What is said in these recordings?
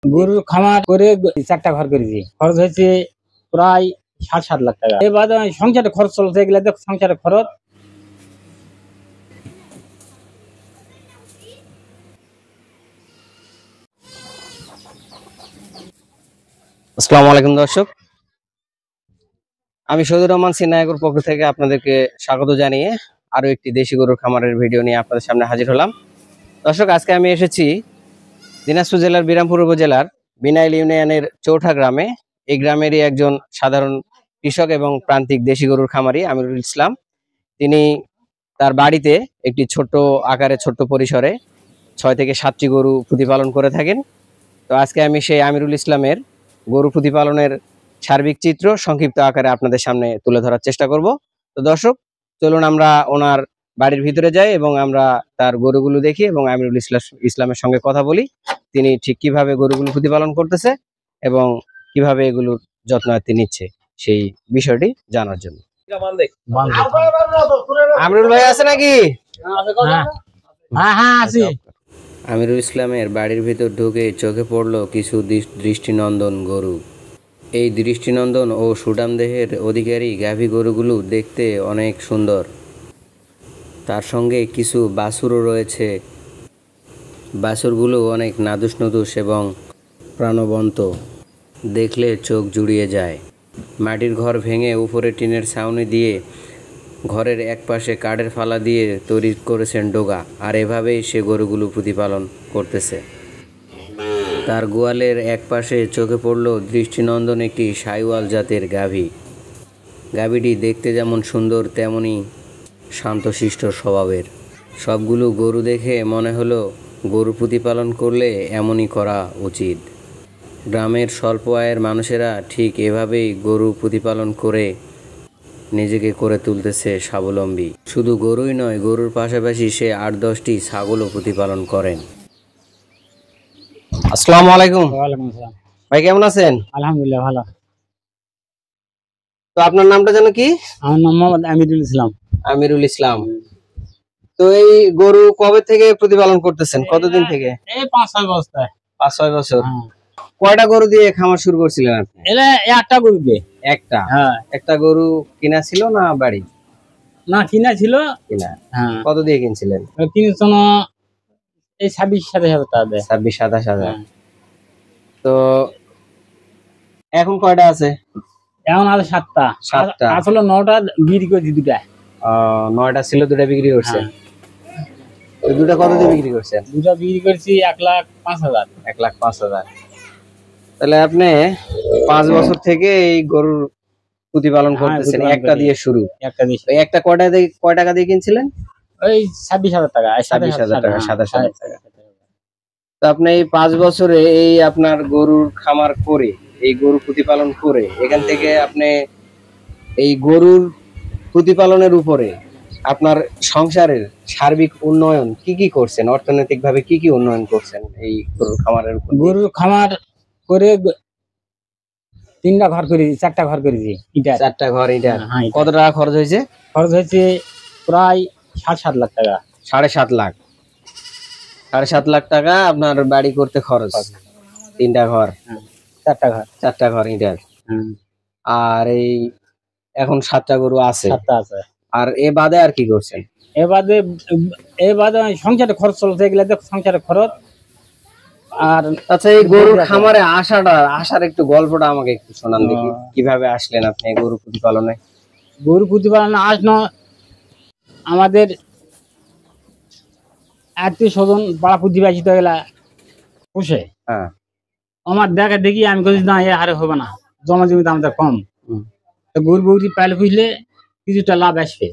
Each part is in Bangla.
গরুর খামার করে 4টা ঘর করেছি, খরচ হয়েছে প্রায় 7.5 লাখ টাকা। এবার সংসারে খরচ চলছে, এগুলা দেখ সংসারে খরচ। আসসালামু আলাইকুম দর্শক, আমি শহীদুর রহমান সিনায়কের পক্ষ থেকে আপনাদেরকে স্বাগত জানিয়ে আরো একটি দেশি গরুর খামারের ভিডিও নিয়ে আপনাদের সামনে হাজির হলাম। দর্শক, আজকে আমি এসেছি দিনাজপুর জেলার বিরামপুর উপজেলার বিনাইল ইউনিয়নের চৌঠা গ্রামে। এই গ্রামেরই একজন সাধারণ কৃষক এবং প্রান্তিক দেশি গরুর খামারি আমিরুল ইসলাম। তিনি তার বাড়িতে একটি ছোট্ট আকারে ছোট্ট পরিসরে 6 থেকে 7টি গরু প্রতিপালন করে থাকেন। তো আজকে আমি সেই আমিরুল ইসলামের গরু প্রতিপালনের সার্বিক চিত্র সংক্ষিপ্ত আকারে আপনাদের সামনে তুলে ধরার চেষ্টা করব। তো দর্শক, চলুন আমরা ওনার বাড়ির ভিতরে যাই এবং আমরা তার গরুগুলো দেখি এবং আমিরুল ইসলামের সঙ্গে কথা বলি, তিনি ঠিক কিভাবে গরুগুলো প্রতিপালন করতেছে এবং কিভাবে এগুলোর যত্নার্থী নিচ্ছে সেই বিষয়টি জানার জন্য। আমিরুল ভাই আছে নাকি? হ্যাঁ আছি। আমিরুল ইসলামের বাড়ির ভিতর ঢুকে চোখে পড়ল কিছু দৃষ্টিনন্দন গরু। এই দৃষ্টিনন্দন ও সুঠাম দেহের অধিকারী গাভী গরুগুলো দেখতে অনেক সুন্দর। তার সঙ্গে কিছু বাছুরও রয়েছে। বাছুরগুলো অনেক নাদুস নদুস এবং প্রাণবন্ত, দেখলে চোখ জুড়িয়ে যায়। মাটির ঘর ভেঙে উপরে টিনের ছাউনি দিয়ে ঘরের এক পাশে কাঠের ফালা দিয়ে তৈরি করেছেন ডোগা, আর এভাবেই সে গরুগুলো প্রতিপালন করতেছে। তার গোয়ালের এক পাশে চোখে পড়ল দৃষ্টিনন্দন একটি সাইওয়াল জাতের গাভী। গাভীটি দেখতে যেমন সুন্দর তেমনি শান্তশিষ্ট স্বভাবের। সবগুলো গরু দেখে মনে হলো গরু প্রতিপালন করলে এমনই করা উচিত। গ্রামের স্বল্প আয়ের মানুষেরা ঠিক এভাবেই গরু প্রতিপালন করে নিজেকে করে তুলতেছে স্বাবলম্বী। শুধু গরুই নয়, গরুর পাশাপাশি সে 8-10টি ছাগলও প্রতিপালন করেন। আসসালামু আলাইকুম। ওয়ালাইকুম আসসালাম। ভাই কেমন আছেন? আলহামদুলিল্লাহ ভালো। তো আপনার নামটা যেন কি? আমার নাম মোহাম্মদ আমিরুল ইসলাম। আমিরুল ইসলাম। তো এই গরু কবে থেকে প্রতিপালন করতেছেন, কতদিন থেকে? এই 5-6 বছর। 5-6 বছর। কয়টা গরু দিয়ে খামার শুরু করছিলেন আপনি? এলা একটা গরু দিয়ে। একটা? হ্যাঁ। একটা গরু কিনা ছিল না বাড়ি? না, কিনা ছিল। কিনা। হ্যাঁ। কত দিয়ে কিনছিলেন? কিনছিল এই 26-27 টাকা দিয়ে। 26-27,000। তো এখন কয়টা আছে? এখন আছে 7টা। আসলে 9টা বিক্রি করেছি, 2টা। 9টা ছিল, 2টা বিক্রি করছেন। তো 2টা কত দিয়ে বিক্রি করছেন? 2টা বিক্রি করেছি 1,05,000। 1,05,000। তাহলে আপনি 5 বছর থেকে এই গরুর প্রতিপালন করতেছেন, একটা দিয়ে শুরু। একটা দিয়ে। একটা কয় টাকা দিয়ে কিনছিলেন? ওই 26,000 টাকা। 27,000 টাকা, 27,000 টাকা। তো আপনি এই 5 বছরে এই আপনার গরুর খামার করে, এই গরু প্রতিপালন করে, এখান থেকে আপনি এই গরুর প্রতিপালনের উপরে আপনার সংসারের সার্বিক উন্নয়ন কি কি করছেন, অর্থনৈতিক ভাবে কি কি উন্নয়ন করছেন এই গরুর খামারের উপর? গরুর খামার করে 3টা ঘর করেছি, 4টা ঘর করেছি। 4টা ঘর। এটা কত টাকা খরচ হয়েছে? খরচ হয়েছে প্রায় 7.5 লাখ টাকা। 7.5 লাখ। 7.5 লাখ টাকা আপনার বাড়ি করতে খরচ। 3টা ঘর, 4টা ঘর। 4টা ঘর ইটার। আর এই এখন 7টা গরু আছে। 7টা আছে। আর এ বাদে আর কি করছেন? এ বাদে সংসারে খরচ চলছে, এগুলা দেখ সংসারে খরচ। আর আচ্ছা, এই গরুর খামারে আসার একটু গল্পটা আমাকে একটু শোনান দেখি। কিভাবে আসলেন আপনি গরু প্রতিপালনে? গরু প্রতিপালনে আসলো আমাদের আত্মীয় স্বজন পাড়া প্রতিবেশী তো এগুলা পুষে। হ্যাঁ। আমার দেখা দেখি আমি বলছি না, এ হারে হবে না, জমা জমি তো আমাদের কম। গরু বৌদি পাইলে পুষলে কিছুটা লাভ আসবে।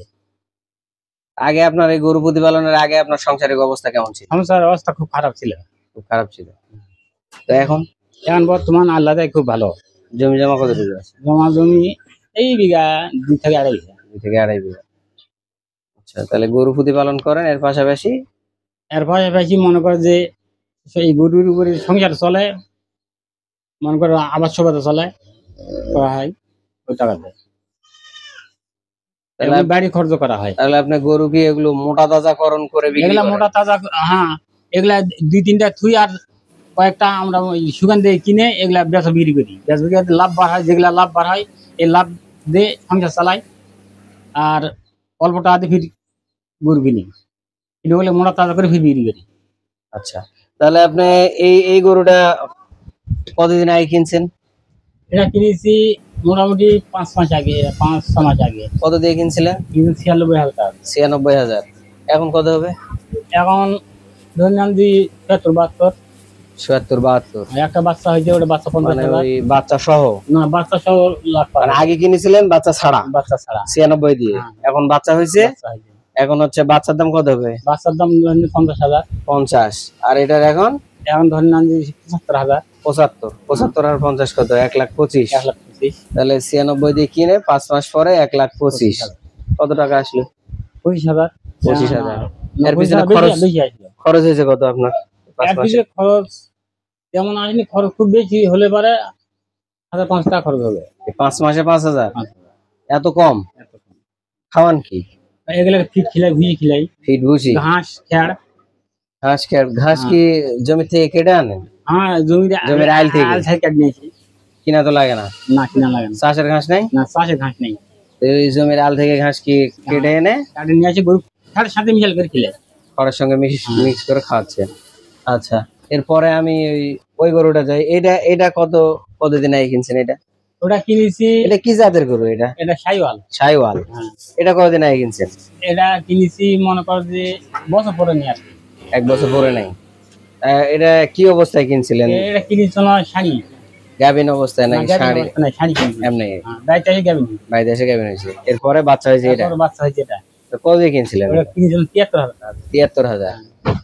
আগে আপনার এই গরু প্রতিপালনের আগে আপনার সংসারিক অবস্থা কেমন ছিল? সংসারের অবস্থা খুব খারাপ ছিল। খুব খারাপ ছিল। তো এখন বর্তমান আল্লাহ দেয় খুব ভালো। জমি জমা কতটুকু আছে? জমা জমি এই বিঘা 2 থেকে 2.5 বিঘা। 2 থেকে 2.5 বিঘা। আচ্ছা, তাহলে গরু প্রতিপালন করেন, এর পাশাপাশি মনে করে যে এই গরুর উপরে সংসার চলে, মনে করো আবাস সুবাদে চলে, করা হয় ওই টাকাতে। বাড়ি খরচ করা হয়। তাহলে আপনি গরু কি এগুলো মোটা তাজাকরণ করে বিক্রি করেন? এগুলা মোটা তাজা, হ্যাঁ। এগুলা 2-3টা থুই আর কয়েকটা আমরা ওই সুগান দিয়ে কিনে এগুলা বেচা বিক্রি করি, বেচা বিক্রি করতে লাভ বার হয়, যেগুলা লাভ বার হয় এই লাভ দিয়ে সংসার চালাই। আর অল্প টাকা দিয়ে ফির গরু কিনি, কিনে বলে মোটা তাজা করে ফির বিক্রি করি। আচ্ছা, তাহলে আপনি এই গরুটা কতদিন আগে কিনছেন? এটা কিনেছি মোটামুটি 5 মাস আগে, 5-6 মাস আগে। কত দিয়ে কিনছিলেন? কিন্তু 96,000 টাকা। 96,000। এখন কত হবে? এখন ধরে নাম যে 72। 72। একটা বাচ্চা হয়েছে, ওটা বাচ্চা 50,000। ওই বাচ্চা সহ? না, বাচ্চা সহ লাখ মানে আগে কিনেছিলেন বাচ্চা ছাড়া? বাচ্চা ছাড়া 96 দিয়ে। এখন বাচ্চা হয়েছে, বাচ্চা হয়েছে। এখন হচ্ছে বাচ্চার দাম কত হবে? বাচ্চার দাম ধরেন 50,000। 50। আর এটার এখন ধরেন নাম যে 75,000। 75 আর 50 কত? 1,25,000। 1,25,000। তাহলে 96 দিয়ে কিনে 5 মাস পরে 1,25,000। কত টাকা আসলো? 25,000। 25,000। এর পিছনে খরচ হয়েছে কত আপনার 5 মাসে? খরচ তেমন আসেনি, খরচ খুব বেশি হলে পারে 1,500 টাকা খরচ হবে। 5 মাসে 5,000? এত কম? খাওয়ান কি? এগুলো ফিট খিলাই, ভুজি খিলাই, ফিট ভুসি, ঘাস খেড়। ঘাস কি জমি থেকে কেটে আনেন? হ্যাঁ, জমির আইল থেকে কেটে নিয়েছি। কিনা তো লাগে না? না, কিনা লাগে না। চাষের ঘাস নাই? না, চাষের ঘাস নেই। এই জমির আল থেকে ঘাস কি কেটে এনে কাটে নিয়ে আসে গরু খেড়ের সাথে মিশাল করে খিলাই, খড়ের সঙ্গে মিক্স করে খাওয়াচ্ছে। আচ্ছা, এরপরে আমি ওই গরুটা যাই। এটা কতদিন আগে কিনছেন? ওটা কিনেছি। এটা কি জাতের গরু? এটা শাহিওয়াল। শাহিওয়াল। এটা কতদিন আগে কিনছেন? এটা কিনেছি মনে কর যে বছর পরে নিয়ে আসি। 1 বছর পরে নাই? এটা কি অবস্থায় কিনছিলেন? এটা কিনেছিল শাড়ি গাভিন অবস্থায় নাকি শাড়ি? শাড়ি এমনি বাড়িতে এসে গাভিন, বাইরে এসে গাভিন হয়েছে। এরপরে বাচ্চা হয়েছে। এটা বাচ্চা হয়েছে। এটা কত দিয়ে কিনছিলেন? ওটা কিনেছিলাম 73,000 টাকা। 73,000।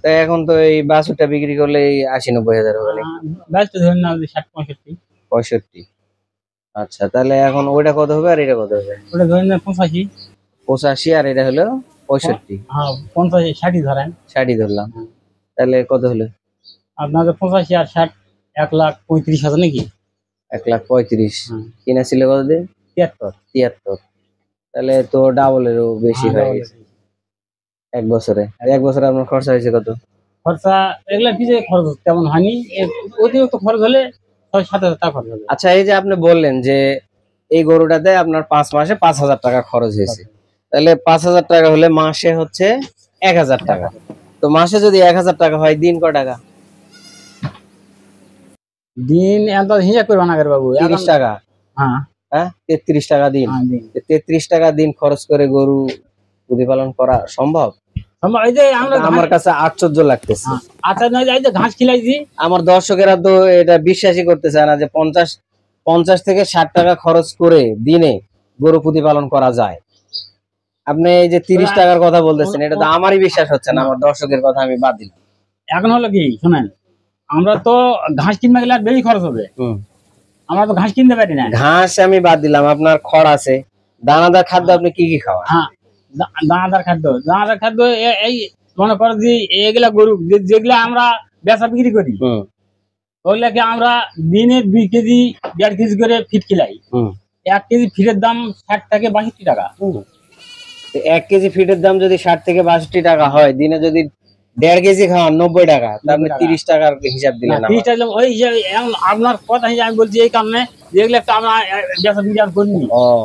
তো এখন তো এই বাছুরটা বিক্রি করলে 80-90,000 হবে নাকি? ব্যস্ত ধরেন না 60-65। 65। আচ্ছা, তাহলে এখন ওইটা কত হবে আর এটা কত হবে? ওটা ধরেন না 85। 85 আর এটা হলো 65। হ্যাঁ, 50-60 ধরেন। 60 ধরলাম। তাহলে কত হলো? আপনাদের 85 আর 60 1,35,000 নাকি? 1,35,000। কিনা ছিল কত দিয়ে? 73। তাহলে তো ডাবলেরও বেশি হয়ে গেছে 1 বছরে। আর 1 বছরে আপনার খরচা হয়েছে কত? খরচা এগুলা কি যে খরচ তেমন হয়নি, অতিরিক্ত খরচ হলে 6-7,000 টাকা খরচ হবে। আচ্ছা, এই যে আপনি বললেন যে এই গরুটাতে আপনার 5 মাসে 5,000 টাকা খরচ হয়েছে, তাহলে 5,000 টাকা হলে মাসে হচ্ছে 1,000 টাকা। তো মাসে যদি 1,000 টাকা হয়, দিন ক টাকা? দিন এত হিসাব করবো না বাবু। 30 টাকা। হ্যাঁ, 33 টাকা দিন। 33 টাকা দিন খরচ করে গরু প্রতিপালন করা সম্ভব? আমার কাছে আশ্চর্য লাগতেছে। আচ্ছা, নয় এই যে ঘাস খিলাইছি। আমার দর্শকেরা তো এটা বিশ্বাসই করতে চায় না যে 50 থেকে 60 টাকা খরচ করে দিনে গরু প্রতিপালন করা যায়। আপনি এই যে 30 টাকার কথা বলতেছেন, এটা তো আমারই বিশ্বাস হচ্ছে না। আমার দর্শকের কথা আমি বাদ দিলাম। এখন হলো কি শোনেন, আমরা তো ঘাস কিনতে গেলে বেশি খরচ হবে। আমরা তো ঘাস কিনতে পারি না। ঘাস আমি বাদ দিলাম, আপনার খড় আছে, দানাদার খাদ্য আপনি কি কি খাওয়ান? হ্যাঁ, দানাদার খাদ্য এই মনে করো যে এগুলা গরু যেগুলা আমরা বেচা বিক্রি করি, ওগুলাকে আমরা দিনে 2 কেজি 1.5 কেজি করে ফিট খিলাই। 1 কেজি ফিটের দাম 60 থেকে 62 টাকা। 1 কেজি ফিটের দাম যদি 60 থেকে 62 টাকা হয়, দিনে যদি 1.5 কেজি খাওয়ান 90 টাকা, তাহলে 30 টাকার হিসাব দিলেন। 30 টাকা ওই হিসাবে আপনার কথা হিসাবে আমি বলছি, এই কারণে যেগুলো একটা আমরা বেচা বিক্রি করিনি।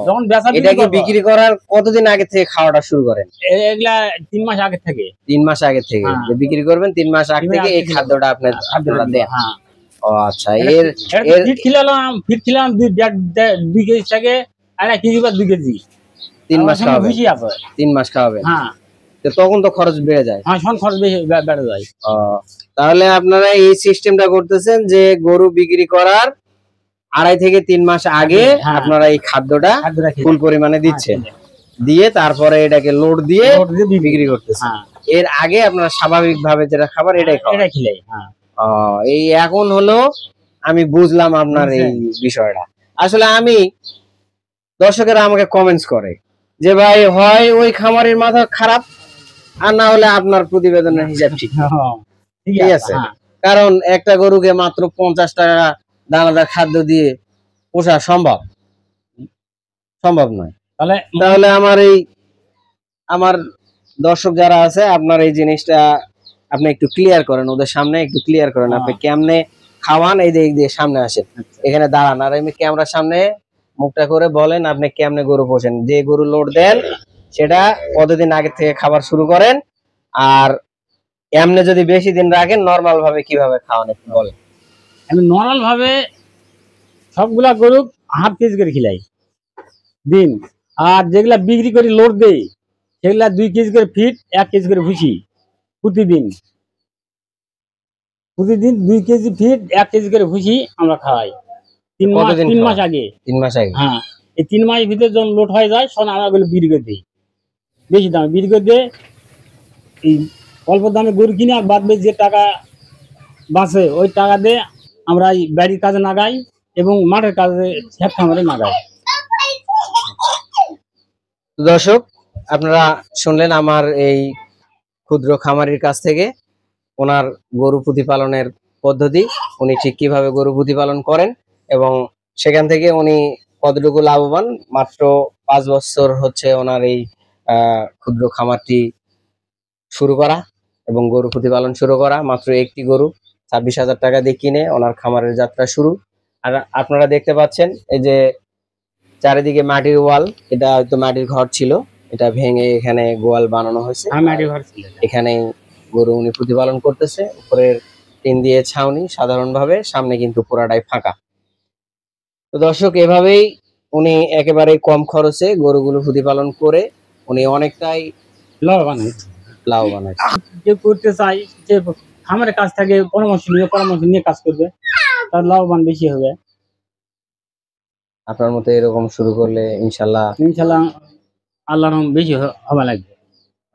যখন বেচা বিক্রি করার কতদিন আগে থেকে খাওয়াটা শুরু করেন? এগুলা 3 মাস আগে থেকে। 3 মাস আগে থেকে যে বিক্রি করবেন, 3 মাস আগে থেকে এই খাদ্যটা আপনারা দেন। ও আচ্ছা, ফিট খিলাম 2 কেজি থেকে 1.5 কেজি বা 2 কেজি 3 মাস খাওয়াবেন। 3 মাস খাওয়াবেন। হ্যাঁ, তখন তো খরচ বেড়ে যায়। হ্যাঁ, খরচ বেড়ে যায়। তাহলে আপনারা এই সিস্টেমটা করতেছেন যে গরু বিক্রি করার 2.5 থেকে 3 মাস আগে আপনারা এই খাদ্যটা ফুল পরিমাণে দিচ্ছেন, দিয়ে তারপরে এটাকে লোড দিয়ে বিক্রি করতেছেন। এর আগে আপনারা স্বাভাবিক ভাবে যেটা খাবার এটাই খিলাই। এই এখন হলো আমি বুঝলাম আপনার এই বিষয়টা। আসলে আমি দর্শকেরা আমাকে কমেন্টস করে যে ভাই হয় ওই খামারের মাথা খারাপ, আর না হলে আপনার প্রতিবেদনের হিসাব ঠিক আছে। কারণ একটা গরুকে মাত্র 50 টাকা দানাদার খাদ্য দিয়ে পোষা সম্ভব নয়। তাহলে আমার দর্শক যারা আছে, আপনার এই জিনিসটা আপনি একটু ক্লিয়ার করেন, ওদের সামনে একটু ক্লিয়ার করেন। আপনি কেমনে খাওয়ান, এই দিয়ে সামনে আসেন, এখানে দাঁড়ান, আর এমনি ক্যামেরার সামনে মুখটা করে বলেন আপনি কেমনে গরু পোষেন, যে গরু লোড দেন সেটা কতদিন আগে থেকে খাবার শুরু করেন, আর এমনি যদি বেশি দিন রাখেন নরমাল ভাবে কিভাবে খাওয়ান একটু বলেন। আমি নর্মাল ভাবে সবগুলা গরু হাফ কেজি করে খিলাই দিন, আর যেগুলা বিক্রি করে লোড দেই সেগুলা 2 কেজি করে ফিট, 1 কেজি করে ভুসি প্রতিদিন। প্রতিদিন 2 কেজি ফিট, 1 কেজি করে ভুসি আমরা খাওয়াই। 3 মাস কতদিন 3 মাস খাওয়ান? আগে। 3 মাস আগে। হ্যাঁ, এই 3 মাস ভিতরে যখন লোড হয়ে যায় তখন আমরা ওগুলো বিক্রি করে দিই বেশি দামে। বিক্রি করে দিয়ে এই অল্প দামে গরু কিনে আর বাদ বাকি যে টাকা বাঁচে ওই টাকা দিয়ে আমরা এই বাড়ির কাজে লাগাই এবং মাঠের কাজে খেত খামারে লাগাই। তো দর্শক, আপনারা শুনলেন আমার এই ক্ষুদ্র খামারির কাছ থেকে ওনার গরু প্রতিপালনের পদ্ধতি, উনি ঠিক কিভাবে গরু প্রতিপালন করেন এবং সেখান থেকে উনি কতটুকু লাভবান। মাত্র 5 বছর হচ্ছে ওনার এই ক্ষুদ্র খামারটি শুরু করা এবং গরু প্রতিপালন শুরু করা। মাত্র একটি গরু 26,000 টাকা দিয়ে কিনে ওনার খামারের যাত্রা শুরু। আর আপনারা দেখতে পাচ্ছেন এই যে চারিদিকে মাটির ওয়াল, এটা হয়তো মাটির ঘর ছিল, এটা ভেঙে এখানে গোয়াল বানানো হয়েছে। এখানে গরু উনি প্রতিপালন করতেছে, উপরের টিন দিয়ে ছাউনি সাধারণভাবে, সামনে কিন্তু পুরাটাই ফাঁকা। তো দর্শক, এভাবেই উনি একেবারে কম খরচে গরুগুলো প্রতিপালন করে উনি অনেকটাই লাভবান হয়। যে করতে চাই যে খামারের কাছ থেকে পরামর্শ নিয়ে কাজ করবে, তার লাভবান বেশি হবে। আপনার মতো এরকম শুরু করলে ইনশাল্লাহ আল্লাহর রহম বেশি হওয়া লাগবে।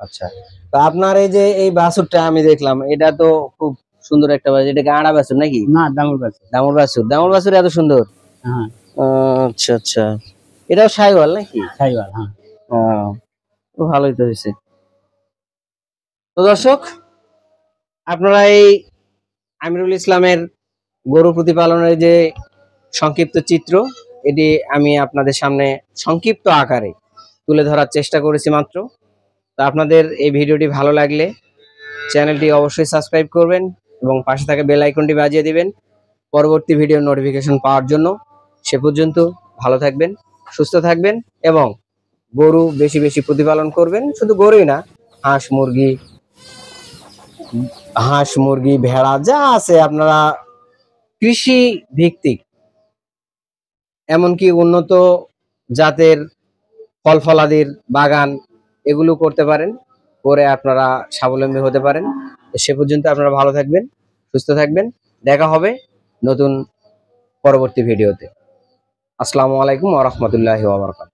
আচ্ছা, তো আপনার এই যে এই বাছুরটা আমি দেখলাম, এটা তো খুব সুন্দর একটা বাছুর, এটা গাঁড়া বাছুর নাকি? না, দামুর বাছুর। দামুর বাছুর এত সুন্দর। হ্যাঁ। আচ্ছা আচ্ছা, এটাও শাহিওয়াল নাকি? শাহিওয়াল, হ্যাঁ। তো ভালোই তো হয়েছে। তো দর্শক, আপনারা এই আমিরুল ইসলামের গরু প্রতিপালনের যে সংক্ষিপ্ত চিত্র, এটি আমি আপনাদের সামনে সংক্ষিপ্ত আকারে তুলে ধরার চেষ্টা করেছি মাত্র। তো আপনাদের এই ভিডিওটি ভালো লাগলে চ্যানেলটি অবশ্যই সাবস্ক্রাইব করবেন এবং পাশে থাকা বেল আইকনটি বাজিয়ে দিবেন পরবর্তী ভিডিওর নোটিফিকেশন পাওয়ার জন্য। সে পর্যন্ত ভালো থাকবেন, সুস্থ থাকবেন এবং গরু বেশি বেশি প্রতিপালন করবেন। শুধু গরুই না, হাঁস মুরগি ভেড়া যা আছে আপনারা কৃষি ভিত্তিক, এমনকি উন্নত জাতের ফল ফলাদির বাগান, এগুলো করতে পারেন, করে আপনারা স্বাবলম্বী হতে পারেন। সে পর্যন্ত আপনারা ভালো থাকবেন, সুস্থ থাকবেন। দেখা হবে নতুন পরবর্তী ভিডিওতে। আসসালামু আলাইকুম ওয়া রাহমাতুল্লাহি ওয়া বারাকাতুহু।